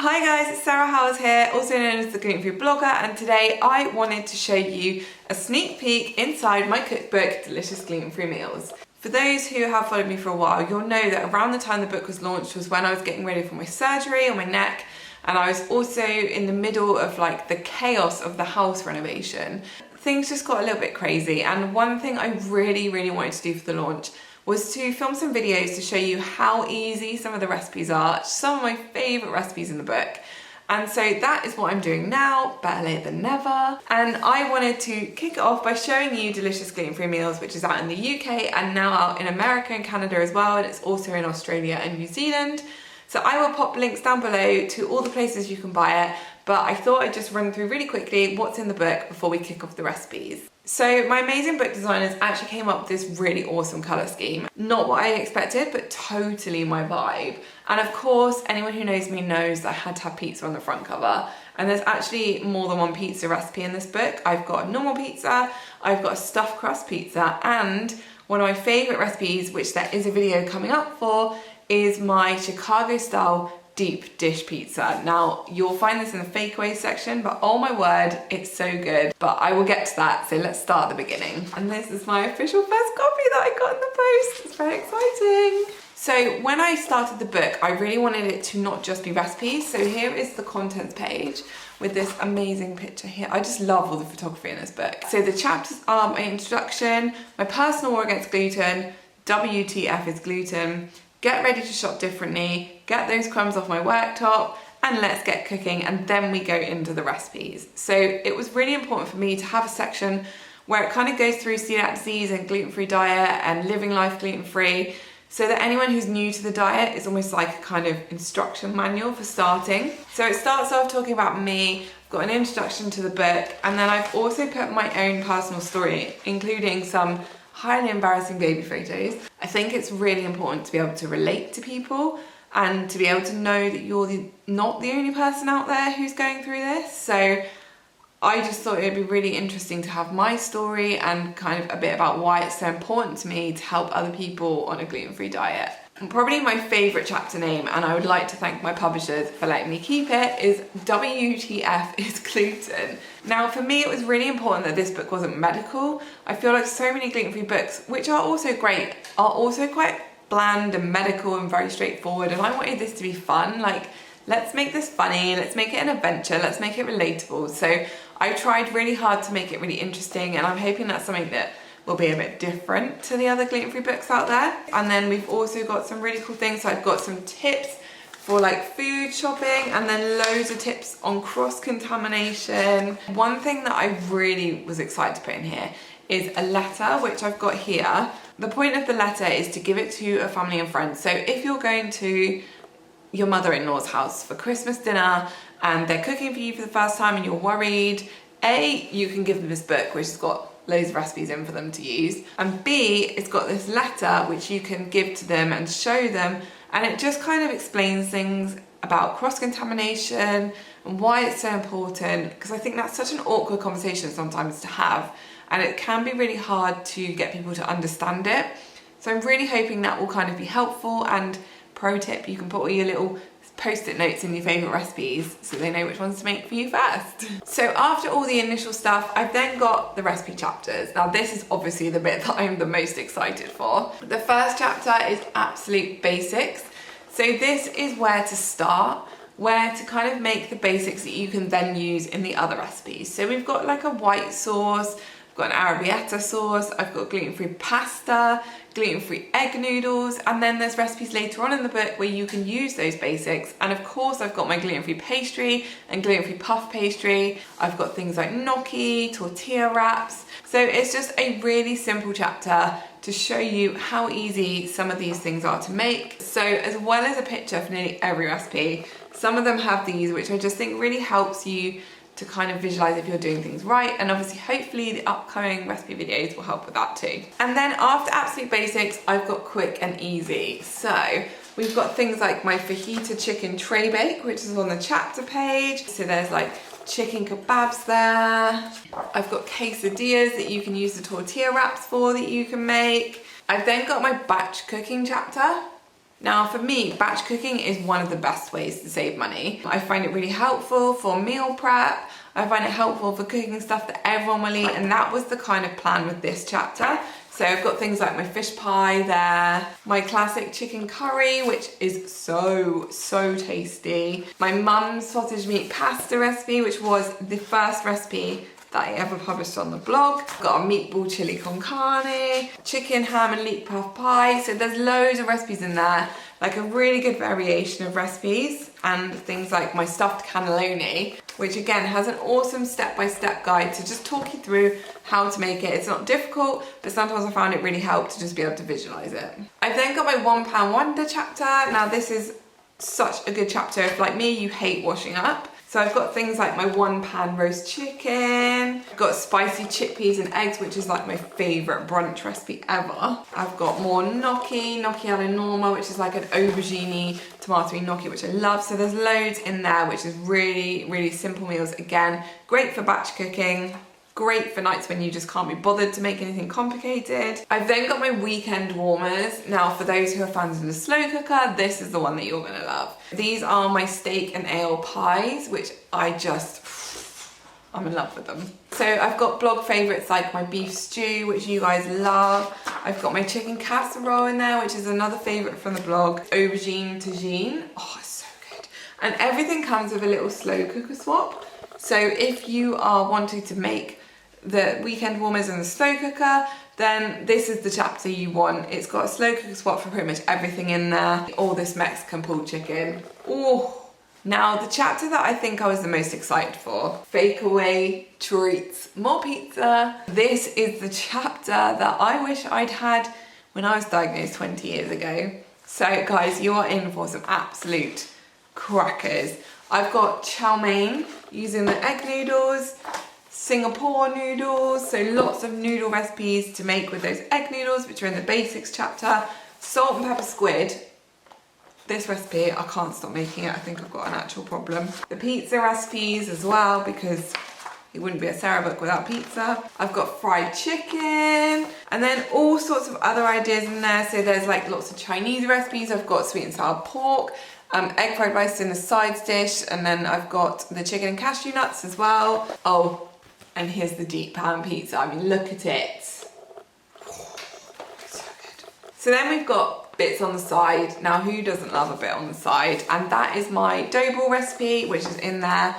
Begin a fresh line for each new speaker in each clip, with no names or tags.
Hi guys, it's Sarah Howes here, also known as the Gluten Free Blogger, and today I wanted to show you a sneak peek inside my cookbook, Delicious Gluten Free Meals. For those who have followed me for a while, you'll know that around the time the book was launched was when I was getting ready for my surgery on my neck, and I was also in the middle of like the chaos of the house renovation. Things just got a little bit crazy, and one thing I really wanted to do for the launch was to film some videos to show you how easy some of the recipes are, some of my favourite recipes in the book. And so that is what I'm doing now, better late than never. And I wanted to kick it off by showing you Delicious Gluten Free Meals, which is out in the UK and now out in America and Canada as well, and it's also in Australia and New Zealand. So I will pop links down below to all the places you can buy it, but I thought I'd just run through really quickly what's in the book before we kick off the recipes. So my amazing book designers actually came up with this really awesome colour scheme. Not what I expected, but totally my vibe. And of course, anyone who knows me knows that I had to have pizza on the front cover. And there's actually more than one pizza recipe in this book. I've got a normal pizza, I've got a stuffed crust pizza, and one of my favourite recipes, which there is a video coming up for, is my Chicago style deep dish pizza. Now, you'll find this in the Fakeaways section, but oh my word, it's so good. But I will get to that, so let's start at the beginning. And this is my official first copy that I got in the post. It's very exciting. So when I started the book, I really wanted it to not just be recipes. So here is the contents page with this amazing picture here. I just love all the photography in this book. So the chapters are my introduction, my personal war against gluten, WTF is gluten, get ready to shop differently, get those crumbs off my worktop, and let's get cooking, and then we go into the recipes. So it was really important for me to have a section where it kind of goes through celiac disease and gluten-free diet and living life gluten-free, so that anyone who's new to the diet is almost like a kind of instruction manual for starting. So it starts off talking about me, I've got an introduction to the book, and then I've also put my own personal story, including some highly embarrassing baby photos. I think it's really important to be able to relate to people and to be able to know that you're not the only person out there who's going through this. So I just thought it'd be really interesting to have my story and kind of a bit about why it's so important to me to help other people on a gluten-free diet. And probably my favourite chapter name, and I would like to thank my publishers for letting me keep it, is WTF Is Gluten. Now for me it was really important that this book wasn't medical. I feel like so many gluten-free books, which are also great, are also quite bland and medical and very straightforward, and I wanted this to be fun. Like, let's make this funny, let's make it an adventure, let's make it relatable. So I tried really hard to make it really interesting, and I'm hoping that's something that will be a bit different to the other gluten-free books out there. And then we've also got some really cool things. So I've got some tips for like food shopping, and then loads of tips on cross-contamination. One thing that I really was excited to put in here is a letter, which I've got here. The point of the letter is to give it to a family and friends. So if you're going to your mother-in-law's house for Christmas dinner and they're cooking for you for the first time and you're worried, A, you can give them this book, which has got loads of recipes in for them to use, and B, it's got this letter which you can give to them and show them, and it just kind of explains things about cross-contamination and why it's so important, because I think that's such an awkward conversation sometimes to have, and it can be really hard to get people to understand it. So I'm really hoping that will kind of be helpful. And pro tip, you can put all your little post-it notes in your favourite recipes so they know which ones to make for you first. So after all the initial stuff, I've then got the recipe chapters. Now this is obviously the bit that I'm the most excited for. The first chapter is absolute basics. So this is where to start, where to kind of make the basics that you can then use in the other recipes. So we've got like a white sauce, I've got an arrabbiata sauce, I've got gluten-free pasta, gluten-free egg noodles, and then there's recipes later on in the book where you can use those basics. And of course I've got my gluten-free pastry and gluten-free puff pastry. I've got things like gnocchi, tortilla wraps. So it's just a really simple chapter to show you how easy some of these things are to make. So as well as a picture for nearly every recipe, some of them have these, which I just think really helps you to kind of visualize if you're doing things right, and obviously hopefully the upcoming recipe videos will help with that too. And then after absolute basics, I've got quick and easy. So we've got things like my fajita chicken tray bake, which is on the chapter page. So there's like chicken kebabs there. I've got quesadillas that you can use the tortilla wraps for, that you can make. I've then got my batch cooking chapter. Now for me, batch cooking is one of the best ways to save money. I find it really helpful for meal prep. I find it helpful for cooking stuff that everyone will eat, and that was the kind of plan with this chapter. So I've got things like my fish pie there, my classic chicken curry, which is so tasty, my mum's sausage meat pasta recipe, which was the first recipe that I ever published on the blog. I've got a meatball chili con carne, chicken, ham and leek puff pie. So there's loads of recipes in there, like a really good variation of recipes, and things like my stuffed cannelloni, which again has an awesome step-by-step guide to just talk you through how to make it. It's not difficult, but sometimes I found it really helped to just be able to visualize it. I've then got my £1 wonder chapter. Now this is such a good chapter if, like me, you hate washing up. So I've got things like my 1-pan roast chicken, I've got spicy chickpeas and eggs, which is like my favourite brunch recipe ever. I've got more gnocchi alla norma, which is like an aubergine tomatoey gnocchi, which I love. So there's loads in there, which is really simple meals. Again, great for batch cooking. Great for nights when you just can't be bothered to make anything complicated. I've then got my weekend warmers. Now for those who are fans of the slow cooker, this is the one that you're gonna love. These are my steak and ale pies, which I'm in love with them. So I've got blog favourites like my beef stew, which you guys love. I've got my chicken casserole in there, which is another favourite from the blog. Aubergine tagine, oh it's so good. And everything comes with a little slow cooker swap. So if you are wanting to make the weekend warmers in the slow cooker, then this is the chapter you want. It's got a slow cooker swap for pretty much everything in there. All this Mexican pulled chicken. Oh, now the chapter that I think I was the most excited for, Fakeaway treats, more pizza. This is the chapter that I wish I'd had when I was diagnosed 20 years ago. So guys, you are in for some absolute crackers. I've got chow mein using the egg noodles, Singapore noodles, so lots of noodle recipes to make with those egg noodles, which are in the basics chapter. Salt and pepper squid. This recipe, I can't stop making it. I think I've got an actual problem. The pizza recipes as well, because it wouldn't be a Sarah book without pizza. I've got fried chicken, and then all sorts of other ideas in there. So there's like lots of Chinese recipes. I've got sweet and sour pork, egg fried rice in a sides dish, and then I've got the chicken and cashew nuts as well. Oh, and here's the deep pan pizza. I mean, look at it. So good. So then we've got bits on the side. Now, who doesn't love a bit on the side? And that is my dough ball recipe, which is in there.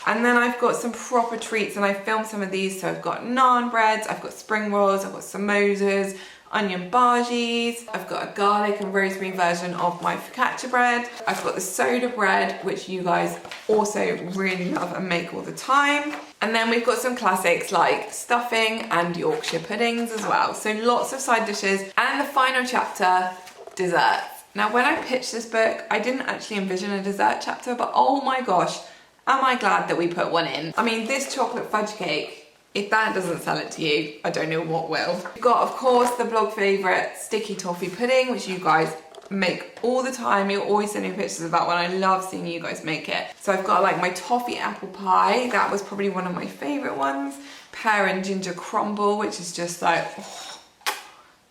And then I've got some proper treats, and I filmed some of these. So I've got naan breads, I've got spring rolls, I've got samosas, onion bhajis, I've got a garlic and rosemary version of my focaccia bread. I've got the soda bread, which you guys also really love and make all the time. And then we've got some classics like stuffing and Yorkshire puddings as well. So lots of side dishes. And the final chapter, desserts. Now when I pitched this book, I didn't actually envision a dessert chapter, but oh my gosh, am I glad that we put one in. I mean, this chocolate fudge cake, if that doesn't sell it to you, I don't know what will. We've got, of course, the blog favourite sticky toffee pudding, which you guys make all the time. You're always sending pictures of that one. I love seeing you guys make it. So I've got like my toffee apple pie. That was probably one of my favourite ones. Pear and ginger crumble, which is just like, oh,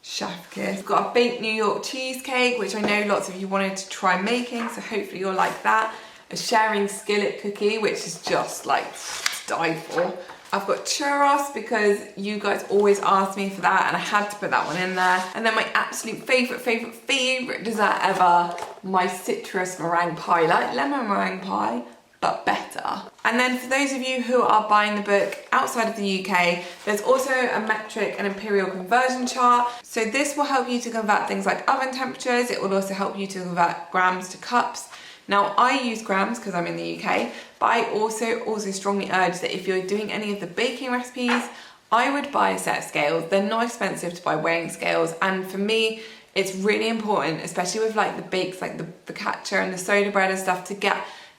chef kiss. I've got a baked New York cheesecake, which I know lots of you wanted to try making, so hopefully you'll like that. A sharing skillet cookie, which is just like to die for. I've got churros because you guys always ask me for that, and I had to put that one in there. And then my absolute favourite dessert ever, my citrus meringue pie, like lemon meringue pie, but better. And then for those of you who are buying the book outside of the UK, there's also a metric and imperial conversion chart. So this will help you to convert things like oven temperatures. It will also help you to convert grams to cups. Now, I use grams because I'm in the UK, but I also strongly urge that if you're doing any of the baking recipes, I would buy a set of scales. They're not expensive to buy weighing scales, and for me, it's really important, especially with like the bakes, like the focaccia and the soda bread and stuff, to get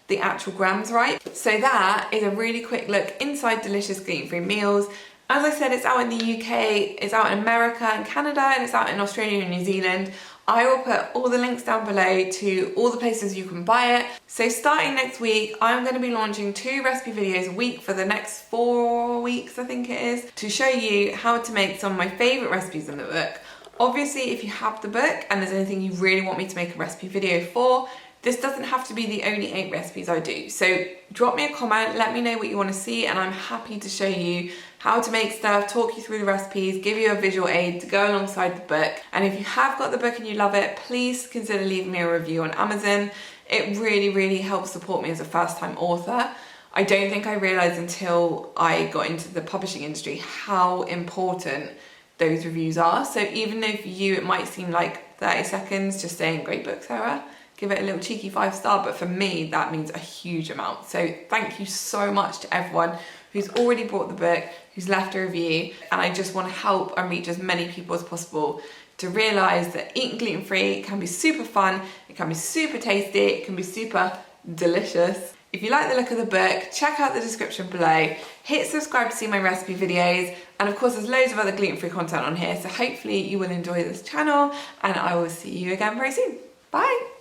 the actual grams right. So that is a really quick look inside delicious gluten-free meals. As I said, it's out in the UK, it's out in America and Canada, and it's out in Australia and New Zealand. I will put all the links down below to all the places you can buy it. So starting next week, I'm going to be launching 2 recipe videos a week for the next 4 weeks, I think it is, to show you how to make some of my favourite recipes in the book. Obviously, if you have the book and there's anything you really want me to make a recipe video for, this doesn't have to be the only 8 recipes I do. So drop me a comment, let me know what you want to see, and I'm happy to show you how to make stuff, talk you through the recipes, give you a visual aid to go alongside the book. And if you have got the book and you love it, please consider leaving me a review on Amazon. It really, really helps support me as a first-time author. I don't think I realised until I got into the publishing industry how important those reviews are. So even though for you it might seem like 30 seconds just saying great book, Sarah, give it a little cheeky 5-star, but for me that means a huge amount. So thank you so much to everyone who's already bought the book, who's left a review, and I just want to help and reach as many people as possible to realise that eating gluten-free can be super fun, it can be super tasty, it can be super delicious. If you like the look of the book, check out the description below, hit subscribe to see my recipe videos, and of course there's loads of other gluten-free content on here, so hopefully you will enjoy this channel, and I will see you again very soon. Bye!